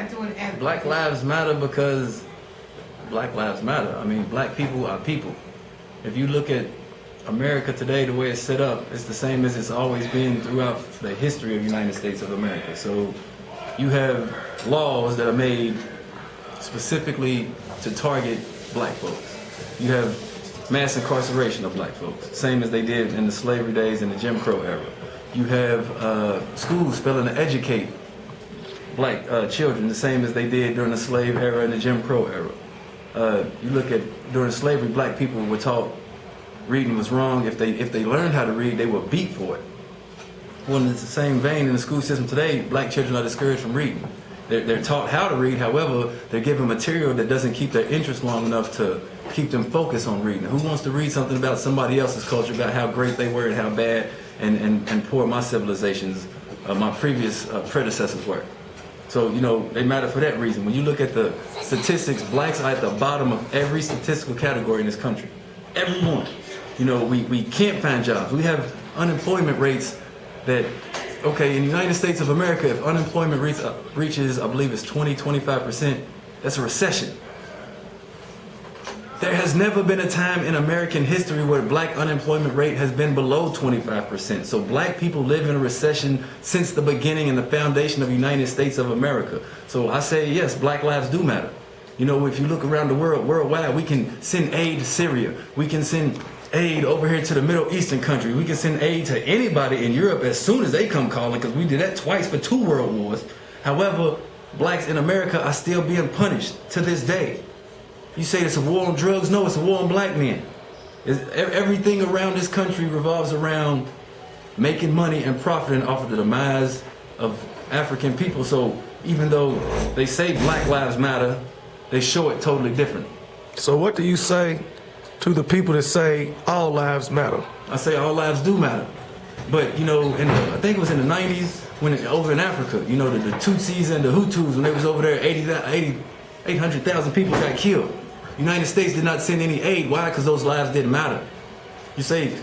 not doing it. Black lives matter because Black lives matter. I mean, black people are people. If you look at America today, the way it's set up, it's the same as it's always been throughout the history of the United States of America. So you have laws that are made specifically to target black folks. You have mass incarceration of black folks, same as they did in the slavery days and the Jim Crow era. You have schools failing to educate black children the same as they did during the slave era and the Jim Crow era. You look at during slavery, black people were taught reading was wrong. If they learned how to read, they were beat for it. Well, in the same vein, in the school system today, black children are discouraged from reading. They're taught how to read, however, they're given material that doesn't keep their interest long enough to keep them focused on reading. Who wants to read something about somebody else's culture, about how great they were and how bad and poor my civilizations, my previous predecessors were? So, you know, they matter for that reason. When you look at the statistics, blacks are at the bottom of every statistical category in this country. Every one. You know, we can't find jobs. We have unemployment rates that, okay, in the United States of America, if unemployment reaches, I believe it's 20-25%, that's a recession. There has never been a time in American history where black unemployment rate has been below 25%. So black people live in a recession since the beginning and the foundation of the United States of America. So I say, yes, black lives do matter. You know, if you look around the world, worldwide, we can send aid to Syria. We can send aid over here to the Middle Eastern country. We can send aid to anybody in Europe as soon as they come calling, because we did that twice for 2 world wars. However, blacks in America are still being punished to this day. You say it's a war on drugs? No, it's a war on black men. Everything around this country revolves around making money and profiting off of the demise of African people. So even though they say Black Lives Matter, they show it totally different. So what do you say to the people that say all lives matter? I say all lives do matter. But, you know, I think it was in the 90s, when over in Africa, you know, the Tutsis and the Hutus, when they was over there, 800,000 people got killed. United States did not send any aid. Why? Because those lives didn't matter. You say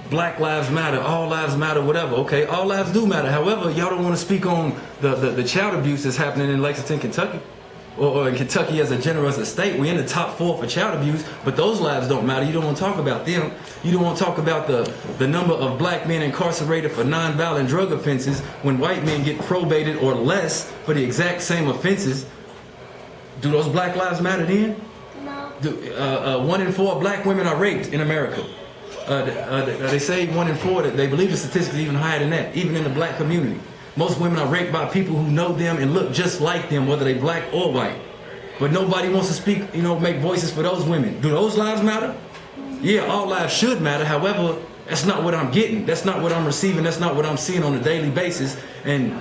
black lives matter, all lives matter, whatever. Okay, all lives do matter. However, y'all don't want to speak on the child abuse that's happening in Lexington, Kentucky. Or in Kentucky as a general, as a state. We're in the top 4 for child abuse, but those lives don't matter. You don't want to talk about them. You don't want to talk about the number of black men incarcerated for nonviolent drug offenses when white men get probated or less for the exact same offenses. Do those black lives matter then? No. 1 in 4 black women are raped in America. They say 1 in 4, that they believe the statistics are even higher than that, even in the black community. Most women are raped by people who know them and look just like them, whether they black or white. But nobody wants to speak, you know, make voices for those women. Do those lives matter? Yeah, all lives should matter. However, that's not what I'm getting. That's not what I'm receiving. That's not what I'm seeing on a daily basis. And,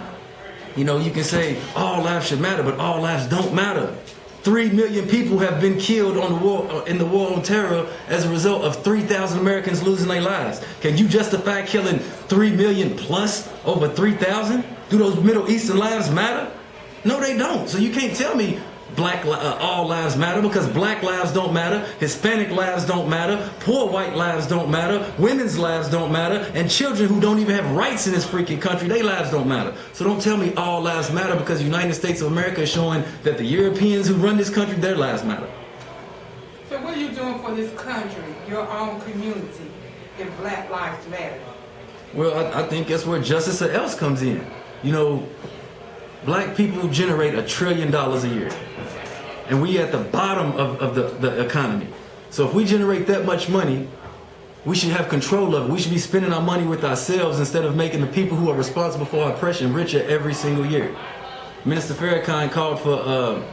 you know, you can say all lives should matter, but all lives don't matter. 3 million people have been killed on the war, in the war on terror as a result of 3,000 Americans losing their lives. Can you justify killing 3 million plus over 3,000? Do those Middle Eastern lives matter? No, they don't. So you can't tell me all lives matter, because black lives don't matter, Hispanic lives don't matter, poor white lives don't matter, women's lives don't matter, and children who don't even have rights in this freaking country, their lives don't matter. So don't tell me all lives matter, because the United States of America is showing that the Europeans who run this country, their lives matter. So what are you doing for this country, your own community, if black lives matter? Well, I think that's where justice or else comes in. You know, black people generate $1 trillion a year. And we at the bottom of the economy. So if we generate that much money, we should have control of it. We should be spending our money with ourselves instead of making the people who are responsible for our oppression richer every single year. Minister Farrakhan called for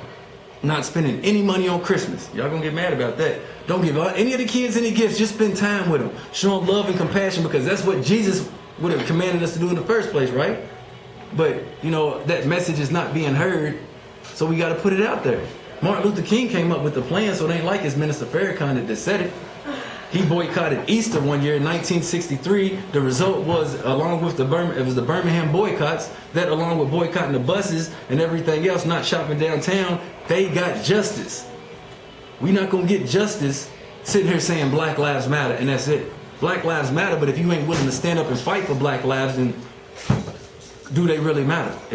not spending any money on Christmas. Y'all gonna get mad about that. Don't give any of the kids any gifts. Just spend time with them. Show them love and compassion, because that's what Jesus would have commanded us to do in the first place, right? But, you know, that message is not being heard, so we got to put it out there. Martin Luther King came up with the plan, so it ain't like it's Minister Farrakhan that said it. He boycotted Easter one year in 1963. The result was, along with the Birmingham boycotts, that along with boycotting the buses and everything else, not shopping downtown, they got justice. We not going to get justice sitting here saying Black Lives Matter, and that's it. Black lives matter, but if you ain't willing to stand up and fight for black lives, then do they really matter? If